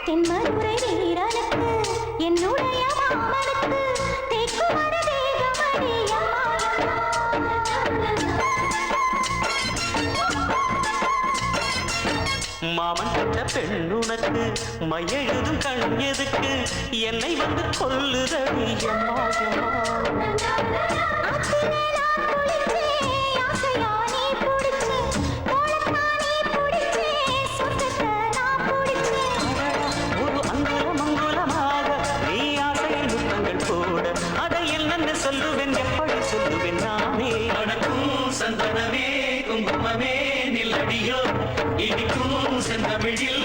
தென்மதுரை வீரனுக்கு என்னுடைய மாமனுக்கு தேக்குமர தேகமணி மாமன் கட்ட பெண்ணுனக்கு மையெழுதும் கண் எதுக்கு என்னை வந்து கொல்லுதடி ஒரு அங்குலம் அங்குலமாக நீ ஆசையில் முத்தங்கள் போட அதை என்னென்னு சொல்லுவேன் எப்படி சொல்லுவேன் நானே வணக்கும் சந்தனமே குங்குமமே நில்லடியோ இடிக்கும் செந்தமிழில்